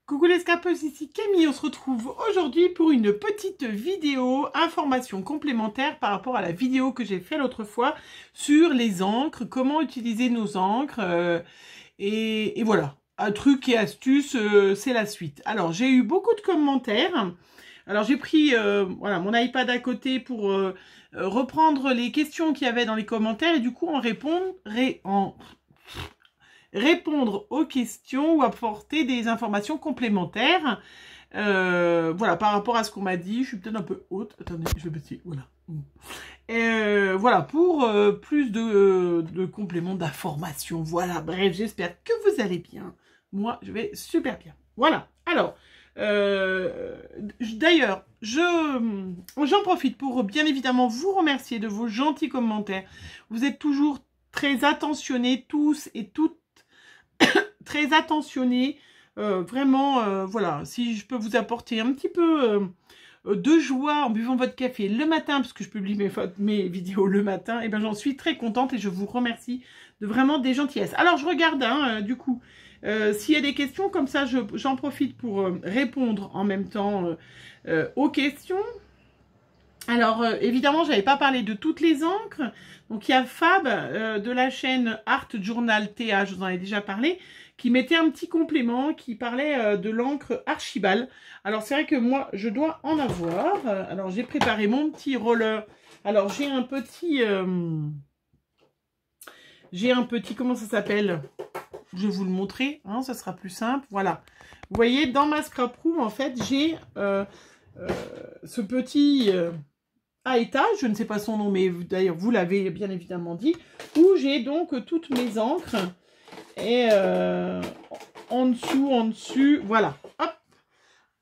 Coucou les scrapeuses, ici Camille, on se retrouve aujourd'hui pour une petite vidéo information complémentaire par rapport à la vidéo que j'ai fait l'autre fois sur les encres, comment utiliser nos encres et voilà, un truc et astuce, c'est la suite. Alors j'ai eu beaucoup de commentaires, alors j'ai pris voilà, mon iPad à côté pour reprendre les questions qu'il y avait dans les commentaires et du coup répondre aux questions ou apporter des informations complémentaires. Voilà, par rapport à ce qu'on m'a dit, je suis peut-être un peu haute. Attendez, je vais baisser, voilà. Voilà, pour plus de compléments d'informations. Voilà, bref, j'espère que vous allez bien. Moi, je vais super bien. Voilà, alors, d'ailleurs, j'en profite pour bien évidemment vous remercier de vos gentils commentaires. Vous êtes toujours très attentionnés, tous et toutes, très attentionnés, vraiment, voilà, si je peux vous apporter un petit peu de joie en buvant votre café le matin, parce que je publie mes vidéos le matin, et ben j'en suis très contente et je vous remercie de vraiment des gentillesses. Alors je regarde, hein, du coup, s'il y a des questions, comme ça j'en profite pour répondre en même temps aux questions. Alors, évidemment, j'avais pas parlé de toutes les encres. Donc, il y a Fab de la chaîne Art Journal TA, je vous en ai déjà parlé, qui mettait un petit complément qui parlait de l'encre Archibald. Alors, c'est vrai que moi, je dois en avoir. Alors, j'ai préparé mon petit roller. Alors, j'ai un petit... comment ça s'appelle? Je vais vous le montrer, hein, ça sera plus simple. Voilà. Vous voyez, dans ma scrap room, en fait, j'ai ce petit... à étage, je ne sais pas son nom, mais d'ailleurs vous l'avez bien évidemment dit, où j'ai donc toutes mes encres et en dessus, voilà, hop,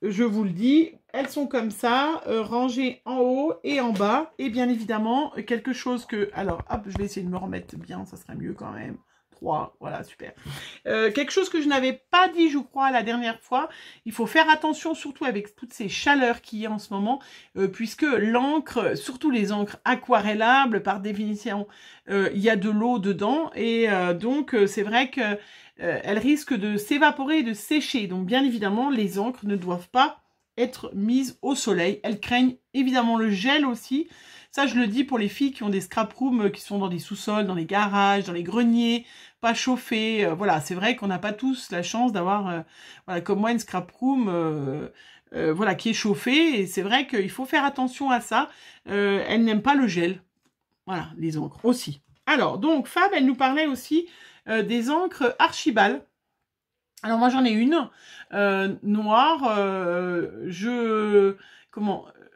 je vous le dis, elles sont comme ça, rangées en haut et en bas, et bien évidemment quelque chose que, alors hop, je vais essayer de me remettre bien, ça serait mieux quand même. Voilà, super. Quelque chose que je n'avais pas dit, je crois, la dernière fois, il faut faire attention, surtout avec toutes ces chaleurs qu'il y a en ce moment, puisque l'encre, surtout les encres aquarellables, par définition, il y a de l'eau dedans, et donc c'est vrai que elles risquent de s'évaporer et de sécher. Donc bien évidemment, les encres ne doivent pas être mises au soleil. Elles craignent évidemment le gel aussi. Ça, je le dis pour les filles qui ont des scrap rooms, qui sont dans des sous-sols, dans les garages, dans les greniers, pas chauffés. Voilà, c'est vrai qu'on n'a pas tous la chance d'avoir, voilà, comme moi, une scrap room voilà, qui est chauffée. Et c'est vrai qu'il faut faire attention à ça. Elles n'aiment pas le gel. Voilà, les encres aussi. Alors, donc, Fab, elle nous parlait aussi des encres Archibald. Alors, moi, j'en ai une noire.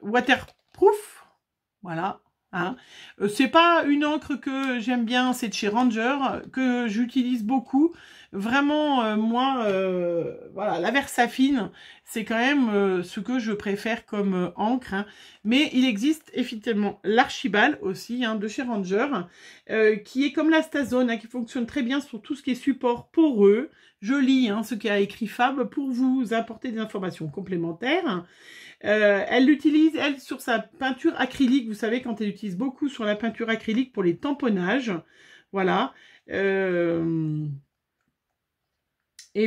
Waterproof. Voilà, hein. C'est pas une encre que j'aime bien, c'est de chez Ranger, que j'utilise beaucoup. Vraiment, moi, voilà, la Versafine, c'est quand même ce que je préfère comme encre. Hein. Mais il existe effectivement l'Archibald aussi, hein, de chez Ranger, qui est comme la Stazone, hein, qui fonctionne très bien sur tout ce qui est support poreux. Je lis hein, ce qu'a écrit Fab pour vous apporter des informations complémentaires. Elle l'utilise, elle, sur sa peinture acrylique. Vous savez, quand elle utilise beaucoup sur la peinture acrylique pour les tamponnages. Voilà. Et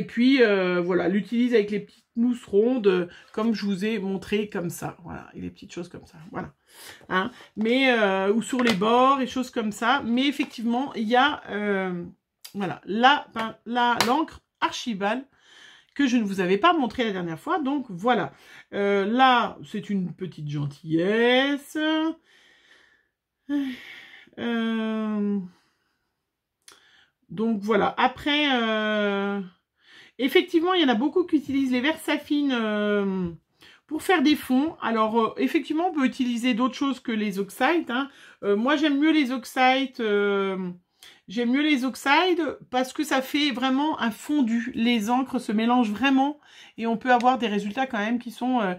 puis, voilà, l'utilise avec les petites mousses rondes, comme je vous ai montré, comme ça. Voilà, et les petites choses comme ça. Voilà. Hein. Mais, ou sur les bords, et choses comme ça. Mais effectivement, il y a, voilà, l'encre Archibald, que je ne vous avais pas montré la dernière fois. Donc, voilà. Là, c'est une petite gentillesse. Donc, voilà. Après, effectivement, il y en a beaucoup qui utilisent les Versafine pour faire des fonds. Alors, effectivement, on peut utiliser d'autres choses que les oxydes. Hein. Moi, j'aime mieux les oxydes... J'aime mieux les oxydes parce que ça fait vraiment un fondu. Les encres se mélangent vraiment et on peut avoir des résultats quand même qui sont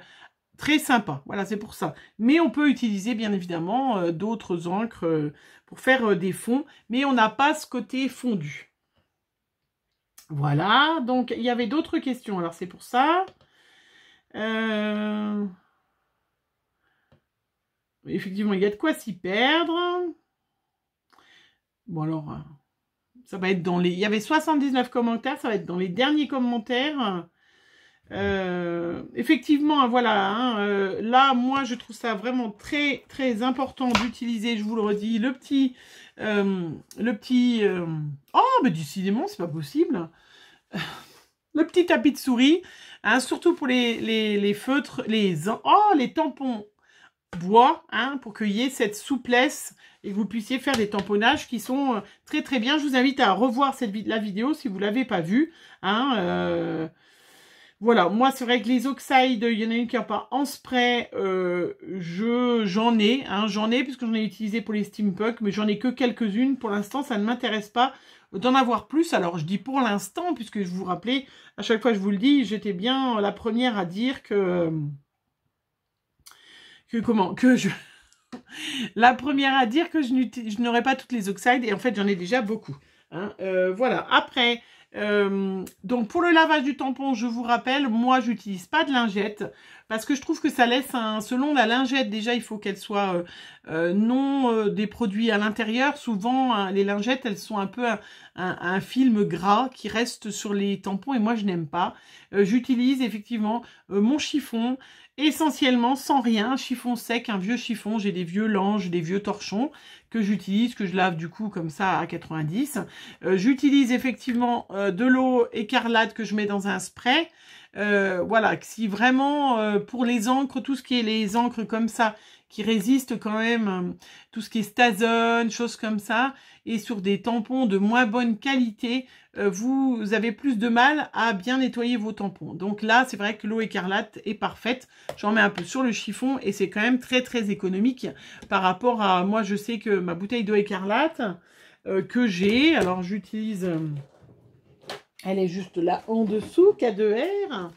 très sympas. Voilà, c'est pour ça. Mais on peut utiliser bien évidemment d'autres encres pour faire des fonds, mais on n'a pas ce côté fondu. Voilà, donc il y avait d'autres questions. Alors c'est pour ça. Effectivement, il y a de quoi s'y perdre. Bon alors... ça va être dans les... Il y avait 79 commentaires, ça va être dans les derniers commentaires. Effectivement, voilà, hein, là, moi, je trouve ça vraiment très, très important d'utiliser, je vous le redis, le petit... Oh, mais décidément, c'est pas possible. Le petit tapis de souris, hein, surtout pour les feutres, les tampons bois, hein, pour qu'il y ait cette souplesse et que vous puissiez faire des tamponnages qui sont très très bien. Je vous invite à revoir la vidéo si vous ne l'avez pas vue. Hein, voilà, moi c'est vrai que les Oxide, il y en a une qui n'a pas en spray, j'en ai, puisque j'en ai utilisé pour les Steampunk, mais j'en ai que quelques-unes. Pour l'instant, ça ne m'intéresse pas d'en avoir plus. Alors je dis pour l'instant, puisque je vous rappelais, à chaque fois je vous le dis, j'étais bien la première à dire la première à dire que je n'aurais pas toutes les Oxide, et en fait j'en ai déjà beaucoup. Hein. Voilà, après... donc pour le lavage du tampon, je vous rappelle, moi j'utilise pas de lingette parce que je trouve que ça laisse selon la lingette, déjà il faut qu'elle soit non des produits à l'intérieur. Souvent les lingettes, elles sont un peu un film gras qui reste sur les tampons et moi je n'aime pas. J'utilise effectivement mon chiffon, essentiellement sans rien, chiffon sec, un vieux chiffon. J'ai des vieux langes, des vieux torchons que j'utilise, que je lave du coup comme ça à 90. J'utilise effectivement de l'eau écarlate que je mets dans un spray. Voilà, si vraiment pour les encres, tout ce qui est les encres comme ça, qui résistent quand même, tout ce qui est Stazone, choses comme ça, et sur des tampons de moins bonne qualité, vous avez plus de mal à bien nettoyer vos tampons. Donc là, c'est vrai que l'eau écarlate est parfaite. J'en mets un peu sur le chiffon et c'est quand même très très économique par rapport à... Moi, je sais que ma bouteille d'eau écarlate que j'ai, alors j'utilise... elle est juste là en dessous, K2R.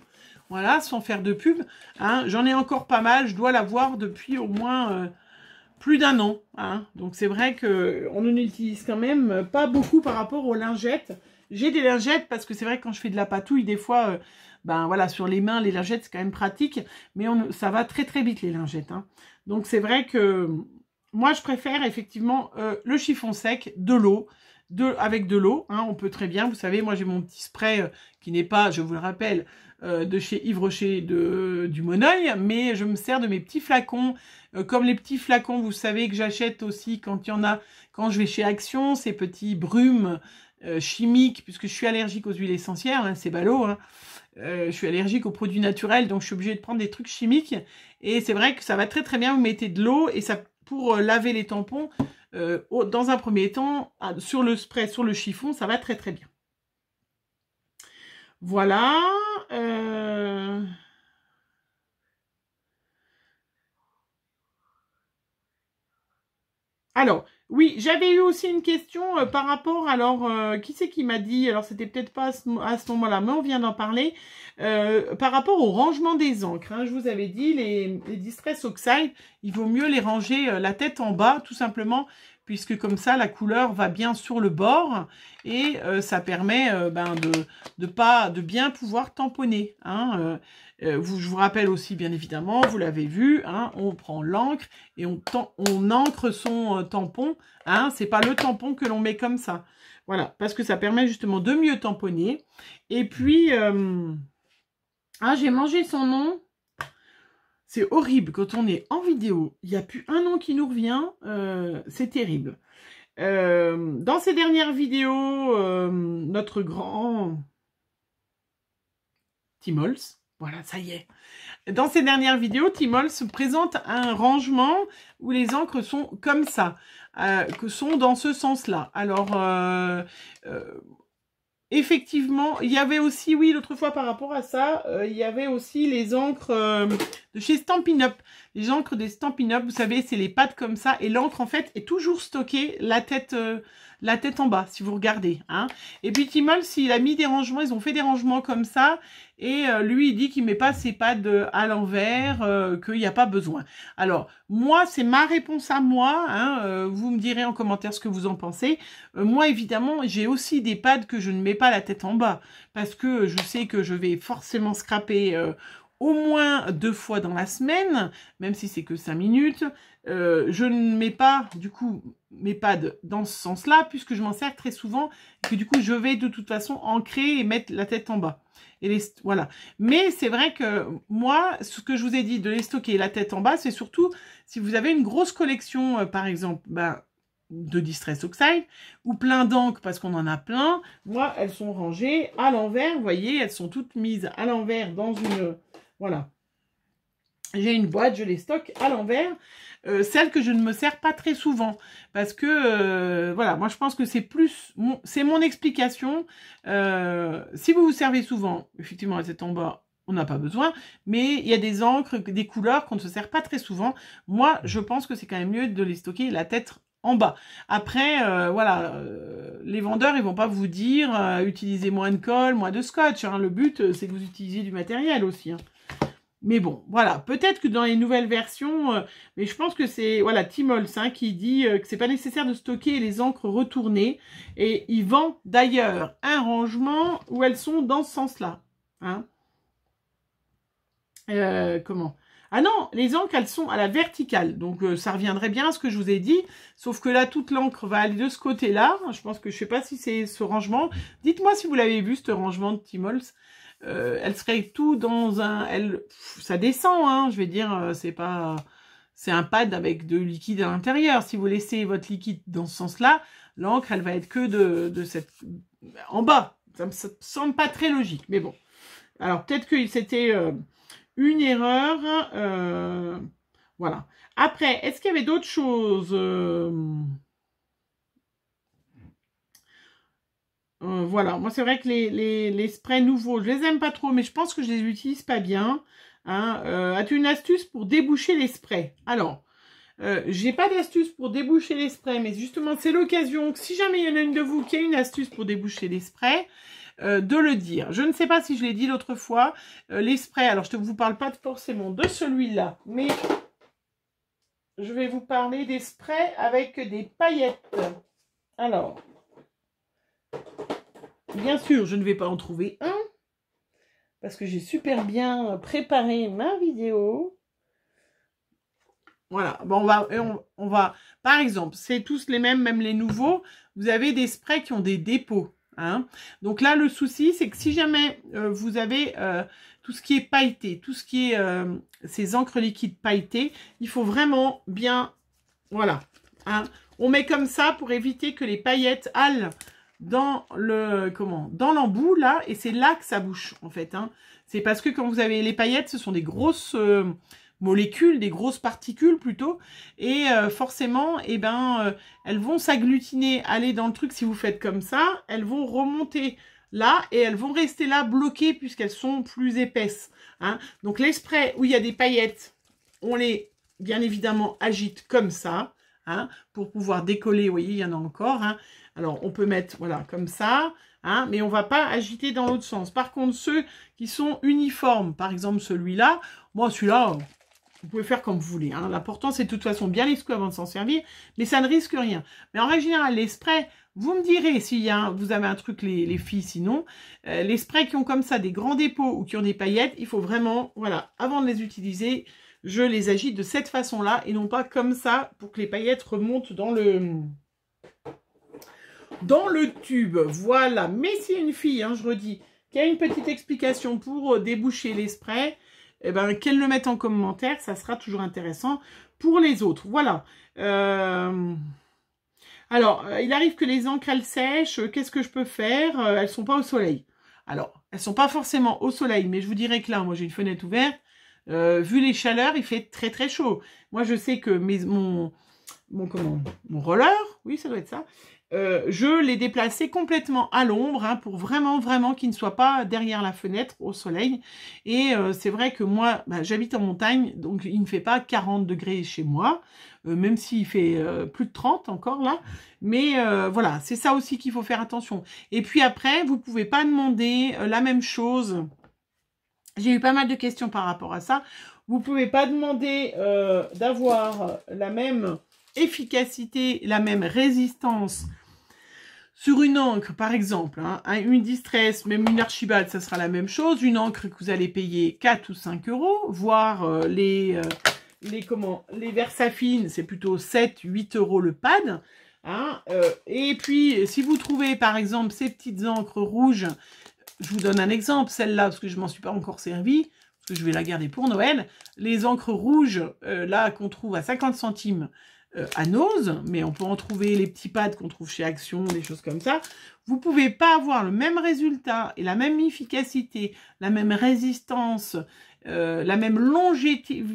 Voilà, sans faire de pub. Hein. J'en ai encore pas mal. Je dois l'avoir depuis au moins plus d'un an. Hein. Donc c'est vrai qu'on en utilise quand même pas beaucoup par rapport aux lingettes. J'ai des lingettes parce que c'est vrai que quand je fais de la patouille, des fois, ben voilà, sur les mains, les lingettes, c'est quand même pratique. Mais ça va très très vite les lingettes. Hein. Donc c'est vrai que moi, je préfère effectivement le chiffon sec, de l'eau. Avec de l'eau, hein, on peut très bien, vous savez, moi j'ai mon petit spray qui n'est pas, je vous le rappelle, de chez Yves Rocher du Moneuil, mais je me sers de mes petits flacons, comme les petits flacons, vous savez, que j'achète aussi quand il y en a, quand je vais chez Action, ces petits brumes chimiques, puisque je suis allergique aux huiles essentielles, hein, c'est ballot, hein. Je suis allergique aux produits naturels, donc je suis obligée de prendre des trucs chimiques, et c'est vrai que ça va très très bien, vous mettez de l'eau, et ça pour laver les tampons, dans un premier temps, sur le spray, sur le chiffon, ça va très très bien. Voilà. Alors, oui, j'avais eu aussi une question par rapport, alors, qui c'est qui m'a dit, alors c'était peut-être pas à ce moment-là, mais on vient d'en parler, par rapport au rangement des encres. Hein, je vous avais dit, les Distress Oxide, il vaut mieux les ranger la tête en bas, tout simplement, puisque comme ça, la couleur va bien sur le bord, et ça permet de bien pouvoir tamponner. Hein, je vous rappelle aussi, bien évidemment, vous l'avez vu, hein, on prend l'encre et on encre son tampon. Hein, c'est pas le tampon que l'on met comme ça. Voilà, parce que ça permet justement de mieux tamponner. Et puis, j'ai mangé son nom. C'est horrible quand on est en vidéo. Il n'y a plus un nom qui nous revient. C'est terrible. Dans ces dernières vidéos, notre grand Timols, voilà, ça y est. Dans ces dernières vidéos, Timols présente un rangement où les encres sont comme ça, que sont dans ce sens-là. Alors, effectivement, il y avait aussi, oui, l'autre fois par rapport à ça, il y avait aussi les encres de chez Stampin' Up. Les encres des Stampin' Up, vous savez, c'est les pattes comme ça. Et l'encre, en fait, est toujours stockée la tête en bas, si vous regardez. Hein. Et puis Timols, il a mis des rangements, ils ont fait des rangements comme ça. Et lui, il dit qu'il ne met pas ses pads à l'envers, qu'il n'y a pas besoin. Alors, moi, c'est ma réponse à moi. Hein, vous me direz en commentaire ce que vous en pensez. Moi, évidemment, j'ai aussi des pads que je ne mets pas la tête en bas. Parce que je sais que je vais forcément scraper au moins 2 fois dans la semaine, même si c'est que 5 minutes. Je ne mets pas, du coup, mes pads dans ce sens-là, puisque je m'en sers très souvent, et que du coup, je vais de toute façon ancrer et mettre la tête en bas. Et voilà. Mais c'est vrai que moi, ce que je vous ai dit de les stocker la tête en bas, c'est surtout si vous avez une grosse collection, par exemple, de Distress Oxide, ou plein d'encre, parce qu'on en a plein. Moi, elles sont rangées à l'envers, vous voyez, elles sont toutes mises à l'envers dans une... Voilà. J'ai une boîte, je les stocke à l'envers. Celles que je ne me sers pas très souvent. Parce que, voilà, moi je pense que c'est plus... C'est mon explication. Si vous vous servez souvent, effectivement, la tête en bas, on n'a pas besoin. Mais il y a des encres, des couleurs qu'on ne se sert pas très souvent. Moi, je pense que c'est quand même mieux de les stocker la tête en bas. Après, voilà, les vendeurs, ils vont pas vous dire utilisez moins de colle, moins de scotch. Hein. Le but, c'est que vous utilisiez du matériel aussi. Hein. Mais bon, voilà, peut-être que dans les nouvelles versions, mais je pense que c'est, voilà, Timols qui dit que c'est pas nécessaire de stocker les encres retournées. Et il vend d'ailleurs un rangement où elles sont dans ce sens-là. Hein. Comment ? Ah non, les encres, elles sont à la verticale. Donc, ça reviendrait bien à ce que je vous ai dit. Sauf que là, toute l'encre va aller de ce côté-là. Je pense que je sais pas si c'est ce rangement. Dites-moi si vous l'avez vu, ce rangement de Timols. Elle serait tout dans un... ça descend, hein, je vais dire, c'est pas... C'est un pad avec de liquide à l'intérieur. Si vous laissez votre liquide dans ce sens-là, l'encre, elle va être que de cette... en bas. Ça me semble pas très logique, mais bon. Alors, peut-être que c'était une erreur. Voilà. Après, est-ce qu'il y avait d'autres choses voilà, moi c'est vrai que les sprays nouveaux, je les aime pas trop, mais je pense que je les utilise pas bien. Hein. As-tu une astuce pour déboucher les sprays? Alors, j'ai pas d'astuce pour déboucher les sprays, mais justement c'est l'occasion, si jamais il y en a une de vous qui a une astuce pour déboucher les sprays, de le dire. Je ne sais pas si je l'ai dit l'autre fois, les sprays, alors je ne vous parle pas forcément de celui-là, mais je vais vous parler des sprays avec des paillettes. Alors... Bien sûr, je ne vais pas en trouver un, parce que j'ai super bien préparé ma vidéo. Voilà, bon, on va, par exemple, c'est tous les mêmes, même les nouveaux, vous avez des sprays qui ont des dépôts. Hein. Donc là, le souci, c'est que si jamais vous avez tout ce qui est pailleté, tout ce qui est ces encres liquides pailletées, il faut vraiment bien, voilà, hein. On met comme ça pour éviter que les paillettes allent dans dans l'embout là, et c'est là que ça bouche en fait. Hein. C'est parce que quand vous avez les paillettes, ce sont des grosses molécules, des grosses particules plutôt, et forcément, elles vont s'agglutiner, aller dans le truc. Si vous faites comme ça, elles vont remonter là et elles vont rester là bloquées puisqu'elles sont plus épaisses. Hein. Donc les sprays où il y a des paillettes, on les bien évidemment agite comme ça, hein, pour pouvoir décoller. Vous voyez, il y en a encore. Hein. Alors, on peut mettre, voilà, comme ça, hein, mais on ne va pas agiter dans l'autre sens. Par contre, ceux qui sont uniformes, par exemple celui-là, moi, celui-là, vous pouvez faire comme vous voulez. Hein. L'important, c'est de toute façon bien l'exclure avant de s'en servir, mais ça ne risque rien. Mais en règle générale, les sprays, vous me direz si vous avez un truc, les filles, sinon, les sprays qui ont comme ça des grands dépôts ou qui ont des paillettes, il faut vraiment, voilà, avant de les utiliser, je les agite de cette façon-là et non pas comme ça pour que les paillettes remontent dans le tube. Voilà. Mais s'il y a une fille, hein, je redis, qui a une petite explication pour déboucher les sprays, eh ben, qu'elle le mette en commentaire, ça sera toujours intéressant pour les autres. Voilà. Alors, il arrive que les encres, elles sèchent. Qu'est-ce que je peux faire? Elles sont pas au soleil. Alors, elles sont pas forcément au soleil, mais je vous dirais que là, moi, j'ai une fenêtre ouverte. Vu les chaleurs, il fait très très chaud. Moi, je sais que mon roller, oui, ça doit être ça, je l'ai déplacé complètement à l'ombre, hein, pour vraiment qu'il ne soit pas derrière la fenêtre au soleil. Et c'est vrai que moi, j'habite en montagne, donc il ne fait pas 40 degrés chez moi, même s'il fait plus de 30 encore là. Mais voilà, c'est ça aussi qu'il faut faire attention. Et puis après, vous ne pouvez pas demander la même chose. J'ai eu pas mal de questions par rapport à ça. Vous ne pouvez pas demander d'avoir la même efficacité, la même résistance sur une encre, par exemple. Hein, une Distress, même une Archibald, ça sera la même chose. Une encre que vous allez payer 4 ou 5 €, voire les les Versafine, c'est plutôt 7-8 € le pad. Hein, et puis, si vous trouvez, par exemple, ces petites encres rouges, je vous donne un exemple, celle-là, parce que je m'en suis pas encore servi, parce que je vais la garder pour Noël. Les encres rouges, là, qu'on trouve à 50 centimes à Nose, mais on peut en trouver les petits pads qu'on trouve chez Action, des choses comme ça. Vous pouvez pas avoir le même résultat et la même efficacité, la même résistance, la même longévité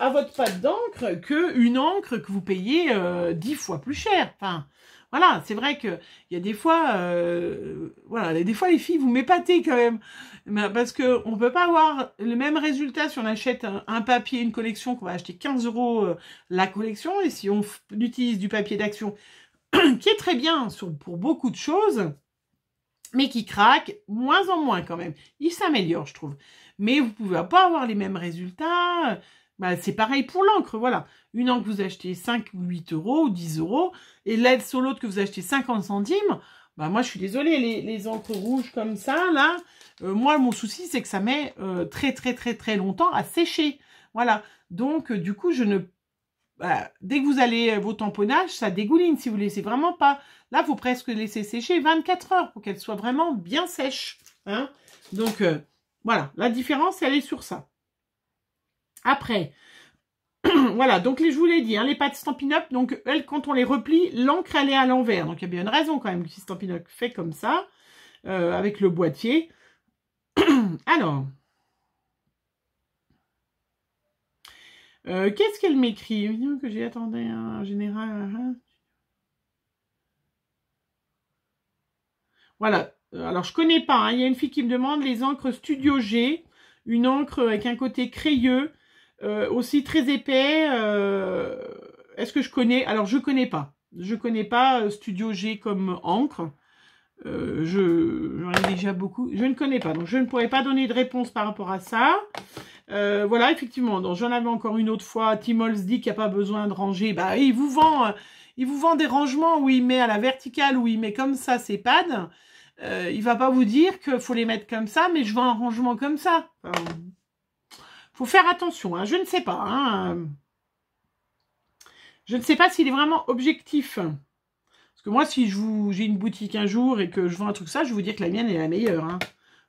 à votre pâte d'encre qu'une encre que vous payez 10 fois plus cher. Enfin, voilà, c'est vrai qu'il y a des fois, voilà, des fois les filles, vous m'épatez quand même. Parce qu'on ne peut pas avoir le même résultat si on achète un papier, une collection, qu'on va acheter 15 € la collection, et si on utilise du papier d'Action, qui est très bien pour beaucoup de choses, mais qui craque moins en moins quand même. Il s'améliore, je trouve. Mais vous ne pouvez pas avoir les mêmes résultats. Bah, c'est pareil pour l'encre, voilà. Une encre que vous achetez 5 ou 8 € ou 10 € et l'aide sur l'autre que vous achetez 50 centimes, bah moi je suis désolée, les encres rouges comme ça, là, moi mon souci c'est que ça met très longtemps à sécher. Voilà, donc du coup je ne... Bah, dès que vous allez vos tamponnages, ça dégouline si vous laissez vraiment pas. Là, il faut presque laisser sécher 24 heures pour qu'elle soit vraiment bien sèche. Hein, donc voilà, la différence elle est sur ça. Après, voilà, donc je vous l'ai dit, hein, les pâtes Stampin' Up, donc elles, quand on les replie, l'encre elle est à l'envers. Donc il y a bien une raison quand même que Stampin' Up fait comme ça, avec le boîtier. Alors, qu'est-ce qu'elle m'écrit? Que j'ai attendu un général. Voilà, alors je connais pas, hein. Il y a une fille qui me demande les encres Studio G, une encre avec un côté crayeux, aussi très épais. Est-ce que je connais? Alors je connais pas. Je connais pas Studio G comme encre. J'en ai déjà beaucoup. Je ne connais pas, donc je ne pourrais pas donner de réponse par rapport à ça. Voilà, effectivement, j'en avais encore une autre fois. Timols dit qu'il n'y a pas besoin de ranger. Bah, il vous vend des rangements où il met à la verticale, où il met comme ça ses pads. Il va pas vous dire qu'il faut les mettre comme ça, mais je vends un rangement comme ça. Enfin, faut faire attention, hein, je ne sais pas. Hein. Je ne sais pas s'il est vraiment objectif. Parce que moi, si j'ai une boutique un jour et que je vends un truc ça, je vais vous dire que la mienne est la meilleure. Hein,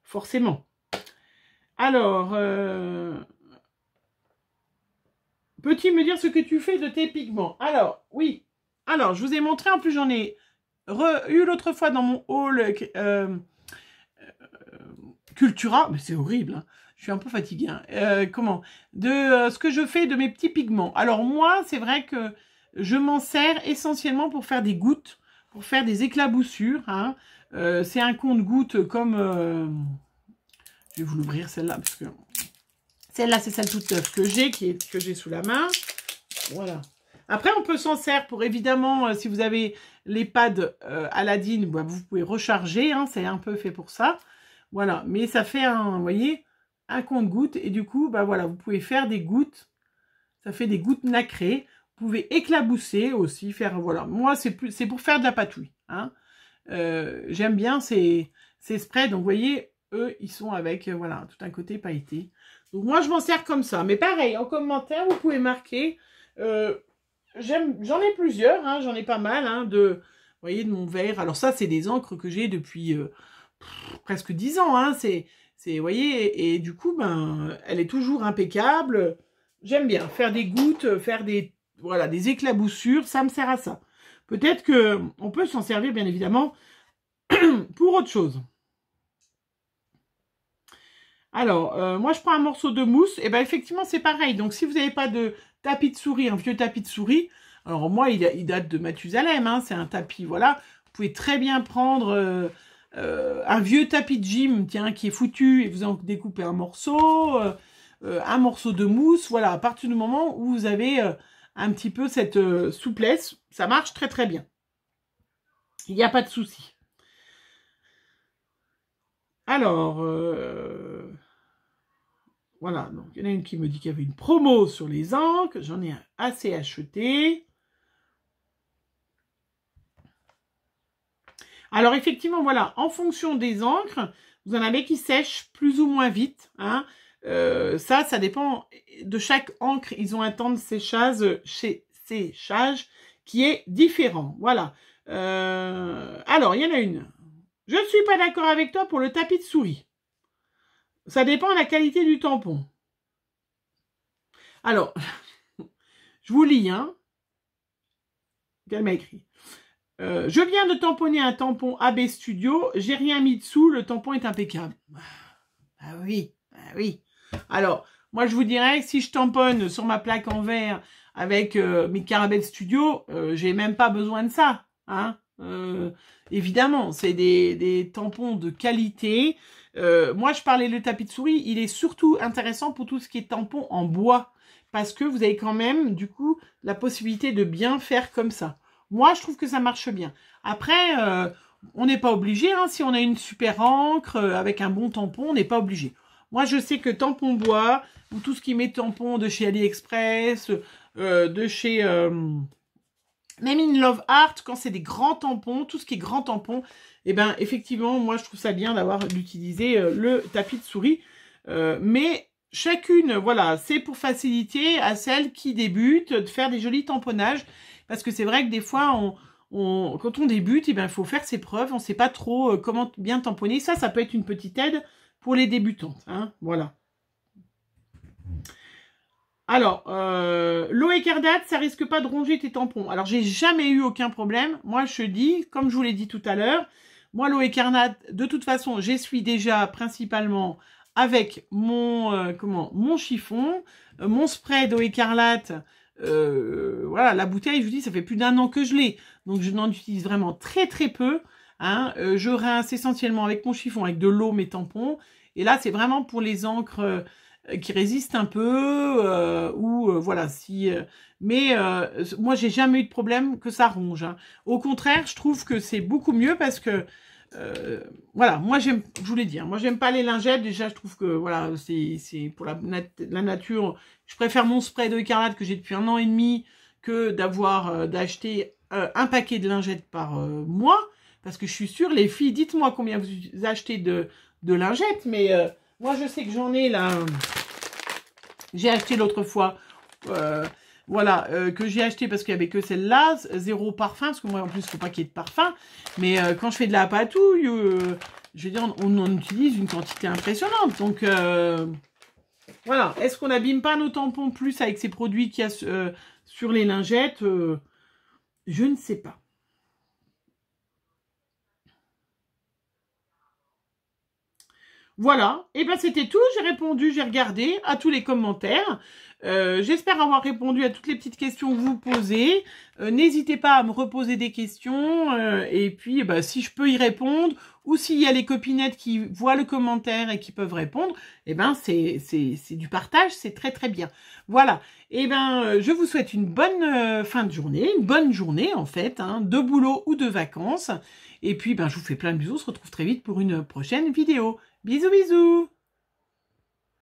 forcément. Alors, peux-tu me dire ce que tu fais de tes pigments? Alors, oui. Alors, je vous ai montré, en plus j'en ai eu l'autre fois dans mon haul Cultura, mais c'est horrible, hein. Je suis un peu fatiguée. Hein. Ce que je fais de mes petits pigments. Alors moi, c'est vrai que je m'en sers essentiellement pour faire des gouttes, pour faire des éclaboussures. Hein. C'est un compte-gouttes comme... je vais vous l'ouvrir celle-là, parce que celle-là, c'est celle toute neuve que j'ai sous la main. Voilà. Après, on peut s'en servir pour, évidemment, si vous avez les pads Aladdin, bah, vous pouvez recharger. Hein, c'est un peu fait pour ça. Voilà, mais ça fait vous voyez, un compte-gouttes. Et du coup, bah voilà, vous pouvez faire des gouttes. Ça fait des gouttes nacrées. Vous pouvez éclabousser aussi, faire, voilà. Moi, c'est pour faire de la patouille. Hein. J'aime bien ces sprays. Donc, vous voyez, eux, ils sont avec, voilà, tout un côté pailleté. Donc, moi, je m'en sers comme ça. Mais pareil, en commentaire, vous pouvez marquer. J'en ai plusieurs, hein, j'en ai pas mal, hein, vous voyez, de mon verre. Alors ça, c'est des encres que j'ai depuis presque 10 ans, hein, vous voyez, et du coup, ben, elle est toujours impeccable. J'aime bien faire des gouttes, faire des éclaboussures, ça me sert à ça. Peut-être que on peut s'en servir, bien évidemment, pour autre chose. Alors, moi, je prends un morceau de mousse, et ben effectivement, c'est pareil. Donc, si vous n'avez pas de tapis de souris, un vieux tapis de souris, alors moi, il date de Mathusalem, hein, c'est un tapis, voilà. Vous pouvez très bien prendre un vieux tapis de gym, tiens, qui est foutu, et vous en découpez un morceau de mousse, voilà. À partir du moment où vous avez un petit peu cette souplesse, ça marche très très bien. Il n'y a pas de souci. Alors, voilà, donc il y en a une qui me dit qu'il y avait une promo sur les encres, j'en ai assez acheté. Alors, effectivement, voilà, en fonction des encres, vous en avez qui sèchent plus ou moins vite. Hein. Ça dépend de chaque encre. Ils ont un temps de séchage, qui est différent. Voilà. Alors, il y en a une. Je ne suis pas d'accord avec toi pour le tapis de souris. Ça dépend de la qualité du tampon. Alors, je vous lis, hein. Elle m'a écrit. Je viens de tamponner un tampon AB Studio. J'ai rien mis dessous. Le tampon est impeccable. Ah oui, ah oui. Alors, moi, je vous dirais, si je tamponne sur ma plaque en verre avec mes Caramel Studio, j'ai même pas besoin de ça. Hein. Évidemment, c'est des tampons de qualité. Moi, je parlais le tapis de souris. Il est surtout intéressant pour tout ce qui est tampon en bois. Parce que vous avez quand même, du coup, la possibilité de bien faire comme ça. Moi, je trouve que ça marche bien. Après, on n'est pas obligé. Hein, si on a une super encre avec un bon tampon, on n'est pas obligé. Moi, je sais que tampon bois, ou tout ce qui met tampon de chez AliExpress, de chez même In Love Art, quand c'est des grands tampons, tout ce qui est grand tampon, eh ben, effectivement, moi, je trouve ça bien d'utiliser le tapis de souris. Mais chacune, voilà, c'est pour faciliter à celles qui débutent de faire des jolis tamponnages. Parce que c'est vrai que des fois, quand on débute, eh ben, il faut faire ses preuves. On ne sait pas trop comment bien tamponner. Ça peut être une petite aide pour les débutantes. Hein, voilà. Alors, l'eau écarlate, ça risque pas de ronger tes tampons. Alors, j'ai jamais eu aucun problème. Moi, je dis, comme je vous l'ai dit tout à l'heure, moi, l'eau écarlate, de toute façon, j'essuie déjà principalement avec mon chiffon, mon spray d'eau écarlate. Voilà, la bouteille, je vous dis, ça fait plus d'1 an que je l'ai. Donc, je n'en utilise vraiment très, très peu. Hein. Je rince essentiellement avec mon chiffon, avec de l'eau, mes tampons. Et là, c'est vraiment pour les encres qui résistent un peu, voilà, mais moi, j'ai jamais eu de problème que ça ronge. Hein. Au contraire, je trouve que c'est beaucoup mieux parce que voilà, moi je vous l'ai dit, hein, moi j'aime pas les lingettes, déjà je trouve que voilà, c'est pour la nature, je préfère mon spray d'eau écarlate que j'ai depuis 1 an et demi que d'acheter un paquet de lingettes par mois, parce que je suis sûre, les filles, dites-moi combien vous achetez de lingettes, mais moi je sais que j'en ai là, j'ai acheté l'autre fois, voilà, que j'ai acheté parce qu'il n'y avait que celle-là, 0 parfum, parce que moi en plus il ne faut pas qu'il y ait de parfum, mais quand je fais de la patouille, je veux dire, on en utilise une quantité impressionnante, donc voilà. Est-ce qu'on n'abîme pas nos tampons plus avec ces produits qu'il y a sur les lingettes? Je ne sais pas. Voilà, et ben c'était tout, j'ai répondu, j'ai regardé à tous les commentaires. J'espère avoir répondu à toutes les petites questions que vous posez. N'hésitez pas à me reposer des questions, et puis bah, si je peux y répondre, ou s'il y a les copinettes qui voient le commentaire et qui peuvent répondre, et ben c'est du partage, c'est très très bien. Voilà, et ben je vous souhaite une bonne fin de journée, une bonne journée en fait, hein, de boulot ou de vacances. Et puis ben je vous fais plein de bisous, on se retrouve très vite pour une prochaine vidéo. Bisous bisous.